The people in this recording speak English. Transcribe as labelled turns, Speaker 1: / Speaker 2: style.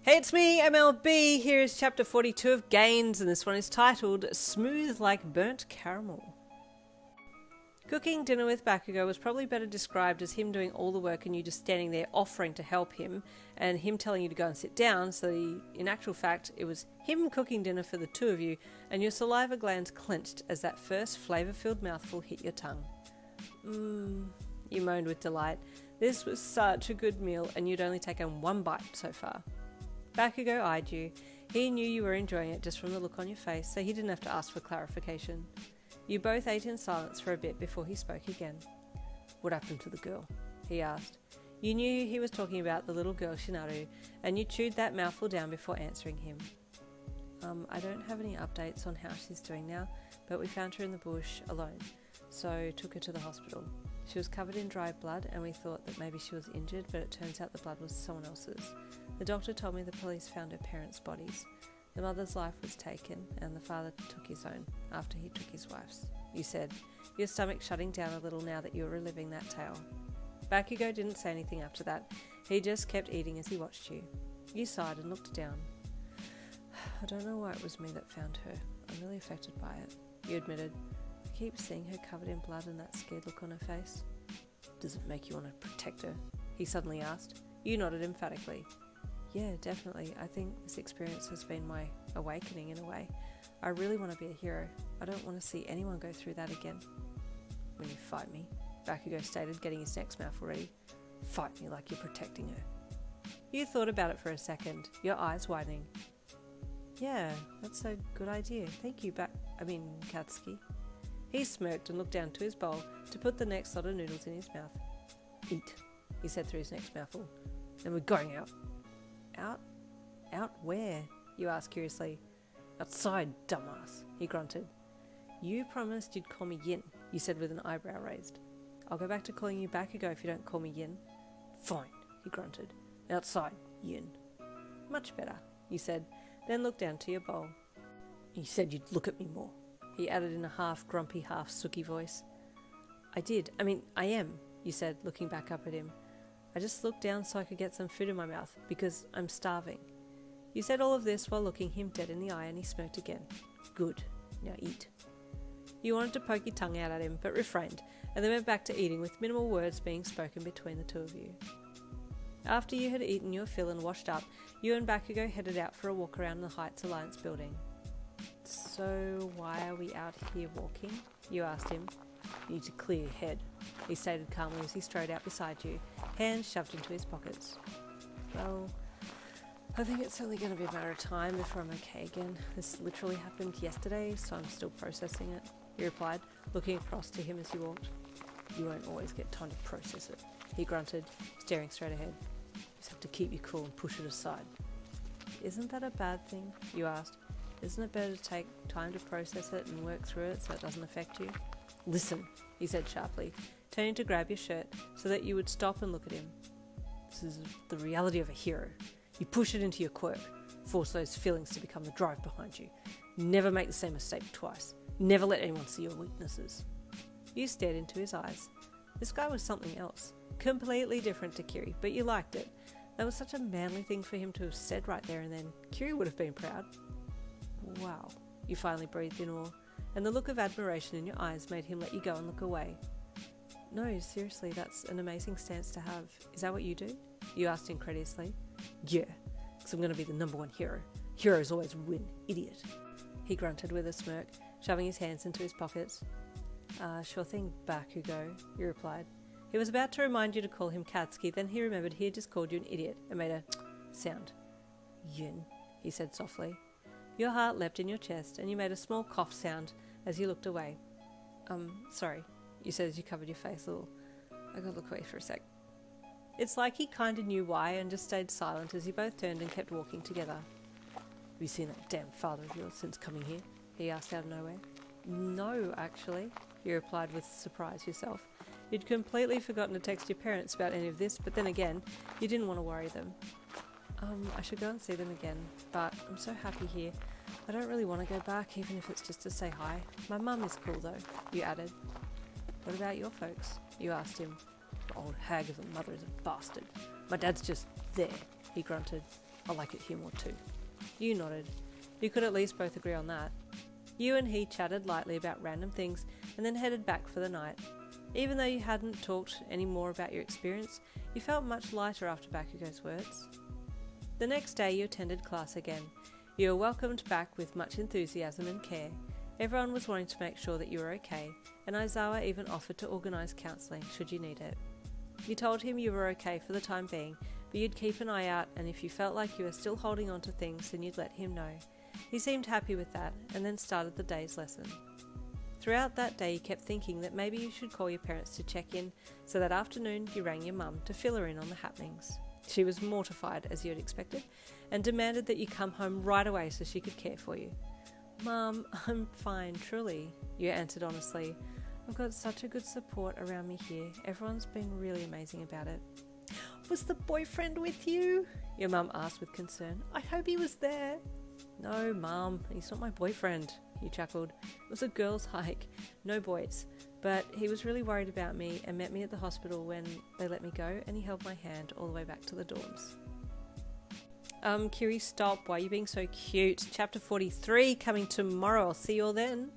Speaker 1: Hey, it's me, MLB. Here is chapter 42 of Gains, and this one is titled Smooth Like Burnt Caramel. Cooking dinner with Bakugo was probably better described as him doing all the work and you just standing there offering to help him, and him telling you to go and sit down, so in actual fact it was him cooking dinner for the two of you, and your saliva glands clenched as that first flavour-filled mouthful hit your tongue. You moaned with delight. This was such a good meal, and you'd only taken one bite so far. Bakugo eyed you. He knew you were enjoying it just from the look on your face, so he didn't have to ask for clarification. You both ate in silence for a bit before he spoke again. "What happened to the girl?" he asked. You knew he was talking about the little girl Shinaru, and you chewed that mouthful down before answering him. I don't have any updates on how she's doing now, but we found her in the bush alone, so took her to the hospital. She was covered in dried blood, and we thought that maybe she was injured, but it turns out the blood was someone else's. The doctor told me the police found her parents' bodies. The mother's life was taken, and the father took his own after he took his wife's, you said, your stomach shutting down a little now that you were reliving that tale. Bakugo didn't say anything after that. He just kept eating as he watched you. You sighed and looked down. I don't know why it was me that found her. I'm really affected by it, you admitted. I keep seeing her covered in blood and that scared look on her face. Does it make you want to protect her? He suddenly asked. You nodded emphatically. Yeah, definitely. I think this experience has been my awakening in a way. I really want to be a hero. I don't want to see anyone go through that again. When you fight me, Bakugo stated, getting his next mouthful ready. Fight me like you're protecting her. You thought about it for a second, your eyes widening. Yeah, that's a good idea. Thank you, Katsuki. He smirked and looked down to his bowl to put the next lot of noodles in his mouth. Eat, he said through his next mouthful. Then we're going out. Out? Out where? You asked curiously. Outside, dumbass, he grunted. You promised you'd call me Yin, you said with an eyebrow raised. I'll go back to calling you Bakugo if you don't call me Yin. Fine, he grunted. Outside, Yin. Much better, you said, then looked down to your bowl. You said you'd look at me more, he added in a half-grumpy, half-sooky voice. I am, you said, looking back up at him. I just looked down so I could get some food in my mouth, because I'm starving. You said all of this while looking him dead in the eye, and he smirked again. Good. Now eat. You wanted to poke your tongue out at him, but refrained, and then went back to eating with minimal words being spoken between the two of you. After you had eaten your fill and washed up, you and Bakugo headed out for a walk around the Heights Alliance building. So why are we out here walking? You asked him. You need to clear your head, he stated calmly as he strode out beside you, hands shoved into his pockets. Well, I think it's only going to be a matter of time before I'm okay again. This literally happened yesterday, so I'm still processing it, he replied, looking across to him as he walked. You won't always get time to process it, he grunted, staring straight ahead. You just have to keep your cool and push it aside. Isn't that a bad thing? You asked. Isn't it better to take time to process it and work through it so it doesn't affect you? Listen, he said sharply, turning to grab your shirt so that you would stop and look at him. This is the reality of a hero. You push it into your quirk, force those feelings to become the drive behind you. Never make the same mistake twice. Never let anyone see your weaknesses. You stared into his eyes. This guy was something else, completely different to Kiri, but you liked it. That was such a manly thing for him to have said right there and then. Kiri would have been proud. Wow, you finally breathed in awe, and the look of admiration in your eyes made him let you go and look away. No, seriously, that's an amazing stance to have. Is that what you do? You asked incredulously. Yeah, because I'm going to be the #1 hero. Heroes always win, idiot. He grunted with a smirk, shoving his hands into his pockets. Sure thing, Bakugo, you replied. He was about to remind you to call him Katsuki, then he remembered he had just called you an idiot and made a sound. Yin, he said softly. Your heart leapt in your chest, and you made a small cough sound as you looked away. Sorry, you said as you covered your face a little. I gotta look away for a sec. It's like he kinda knew why and just stayed silent as you both turned and kept walking together. Have you seen that damn father of yours since coming here? He asked out of nowhere. No, actually, you replied with surprise yourself. You'd completely forgotten to text your parents about any of this, but then again, you didn't want to worry them. I should go and see them again, but I'm so happy here. I don't really want to go back, even if it's just to say hi. My mum is cool though, you added. What about your folks? You asked him. The old hag of a mother is a bastard. My dad's just there, he grunted. I like it here more too. You nodded. You could at least both agree on that. You and he chatted lightly about random things and then headed back for the night. Even though you hadn't talked any more about your experience, you felt much lighter after Bakugo's words. The next day you attended class again. You were welcomed back with much enthusiasm and care. Everyone was wanting to make sure that you were okay, and Aizawa even offered to organise counselling should you need it. You told him you were okay for the time being, but you'd keep an eye out, and if you felt like you were still holding on to things, then you'd let him know. He seemed happy with that, and then started the day's lesson. Throughout that day you kept thinking that maybe you should call your parents to check in, so that afternoon you rang your mum to fill her in on the happenings. She was mortified, as you had expected, and demanded that you come home right away so she could care for you. "Mum, I'm fine, truly," you answered honestly. "I've got such a good support around me here. Everyone's been really amazing about it." "Was the boyfriend with you?" your mum asked with concern. "I hope he was there." "No, Mum, he's not my boyfriend," you chuckled. "It was a girls' hike, no boys. But he was really worried about me and met me at the hospital when they let me go, and he held my hand all the way back to the dorms." Kiri, stop. Why are you being so cute? Chapter 43 coming tomorrow. I'll see you all then.